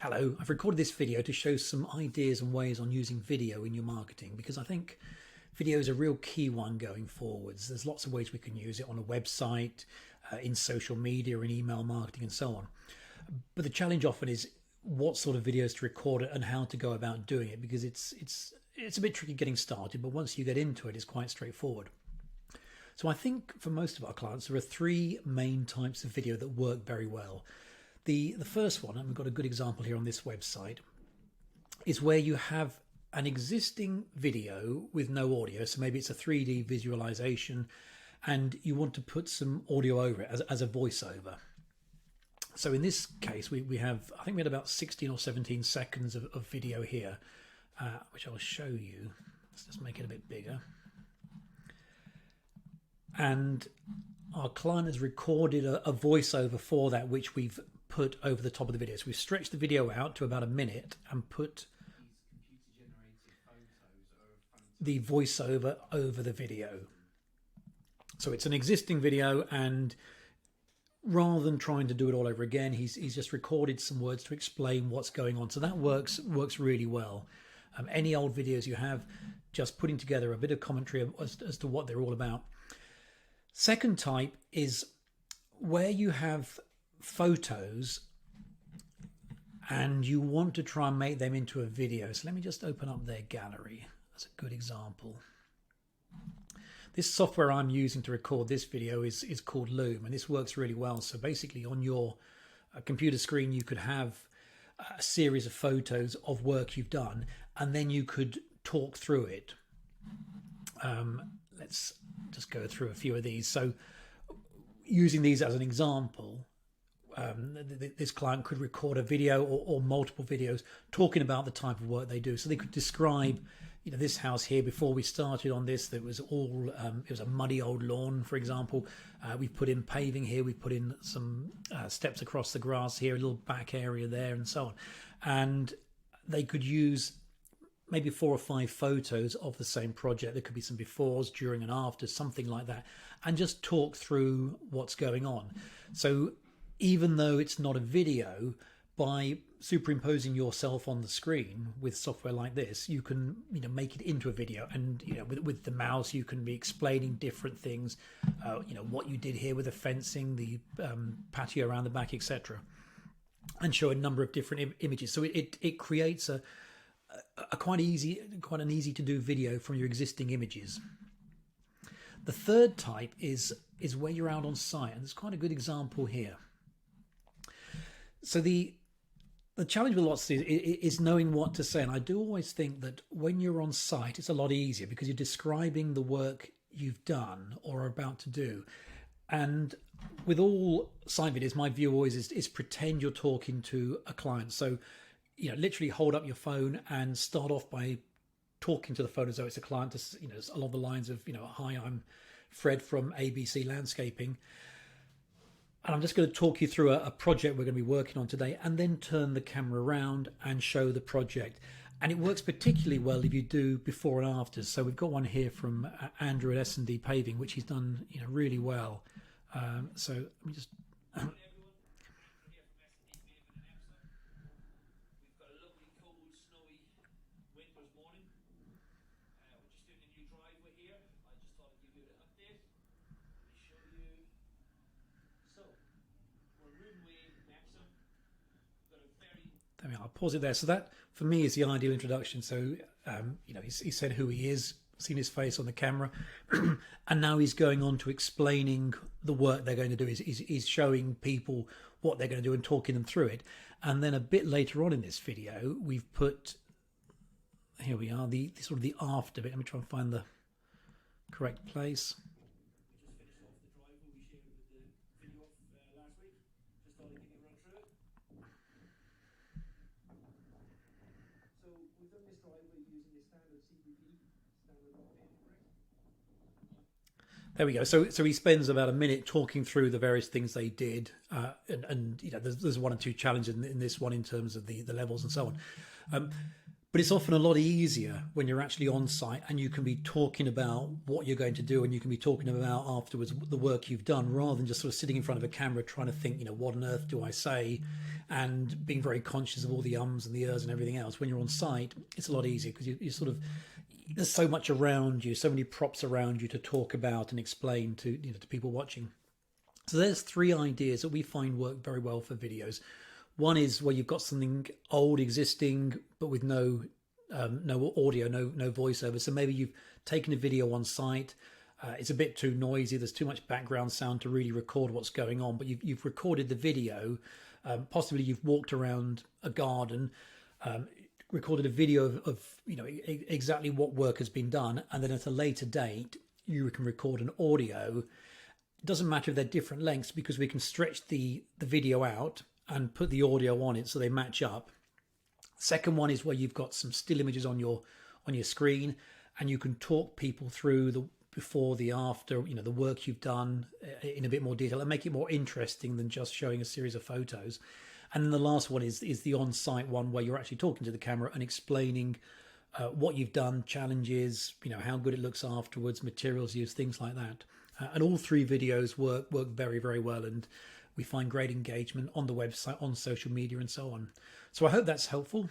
Hello, I've recorded this video to show some ideas and ways on using video in your marketing because I think video is a real key one going forwards. There's lots of ways we can use it on a website, in social media, in email marketing and so on. But the challenge often is what sort of videos to record and how to go about doing it because it's a bit tricky getting started, but once you get into it, it's quite straightforward. So I think for most of our clients, there are three main types of video that work very well. The first one, and we've got a good example here on this website, is where you have an existing video with no audio. So maybe it's a 3D visualization and you want to put some audio over it as a voiceover. So in this case, we have, I think we had about 16 or 17 seconds of video here, which I'll show you. Let's just make it a bit bigger. And our client has recorded a voiceover for that, which we've put over the top of the video. So we've stretched the video out to about a minute and put the voiceover over the video. So it's an existing video, and rather than trying to do it all over again, he's just recorded some words to explain what's going on. So that works really well. Any old videos you have, just putting together a bit of commentary as to what they're all about. Second type is where you have photos and you want to try and make them into a video. So let me just open up their gallery. That's a good example. This software I'm using to record this video is called Loom, and this works really well. So basically on your computer screen, you could have a series of photos of work you've done, and then you could talk through it. Let's just go through a few of these. So using these as an example, this client could record a video or multiple videos talking about the type of work they do. So they could describe, this house here before we started on this, that was all, it was a muddy old lawn, for example. We've put in paving here, we've put in some steps across the grass here, a little back area there and so on. And they could use maybe 4 or 5 photos of the same project. There could be some befores, during and after, something like that, and just talk through what's going on. So even though it's not a video, by superimposing yourself on the screen with software like this, you can make it into a video, and with the mouse you can be explaining different things, what you did here with the fencing, the patio around the back, etc., and show a number of different images. So it creates a quite an easy to do video from your existing images. The third type is where you're out on site, and there's quite a good example here. So the challenge with lots of these is knowing what to say, and I do always think that when you're on site, it's a lot easier because you're describing the work you've done or are about to do. And with all site videos, my view always is pretend you're talking to a client. So literally hold up your phone and start off by talking to the phone as though it's a client, along the lines of, hi, I'm Fred from ABC Landscaping, and I'm just going to talk you through a project we're going to be working on today, and then turn the camera around and show the project. And it works particularly well if you do before and after. So we've got one here from Andrew at S&D Paving, which he's done really well. So let me just... I'll pause it there. So that, for me, is the ideal introduction. So, he said who he is, seen his face on the camera, and now he's going on to explaining the work they're going to do. He's showing people what they're going to do and talking them through it. And then a bit later on in this video, we've put, here we are, the sort of the after bit. Let me try and find the correct place. There we go. So he spends about a minute talking through the various things they did, and there's 1 or 2 challenges in this one in terms of the levels and so on. But it's often a lot easier when you're actually on site and you can be talking about what you're going to do, and you can be talking about afterwards the work you've done, rather than just sort of sitting in front of a camera trying to think, what on earth do I say, and being very conscious of all the ums and the ers and everything else. When you're on site, it's a lot easier because you sort of, there's so much around you, so many props around you to talk about and explain to to people watching. So there's 3 ideas that we find work very well for videos. One is where you've got something old existing, but with no audio, no voiceover. So maybe you've taken a video on site. It's a bit too noisy. There's too much background sound to really record what's going on. But you've recorded the video. Possibly you've walked around a garden, recorded a video of exactly what work has been done, and then at a later date you can record an audio. It doesn't matter if they're different lengths, because we can stretch the video out and put the audio on it so they match up. Second one is where you've got some still images on your screen, and you can talk people through the before, the after, the work you've done in a bit more detail, and make it more interesting than just showing a series of photos. And then the last one is the on-site one, where you're actually talking to the camera and explaining what you've done, challenges, how good it looks afterwards, materials used, things like that. And all 3 videos work very, very well, and we find great engagement on the website, on social media, and so on. So I hope that's helpful.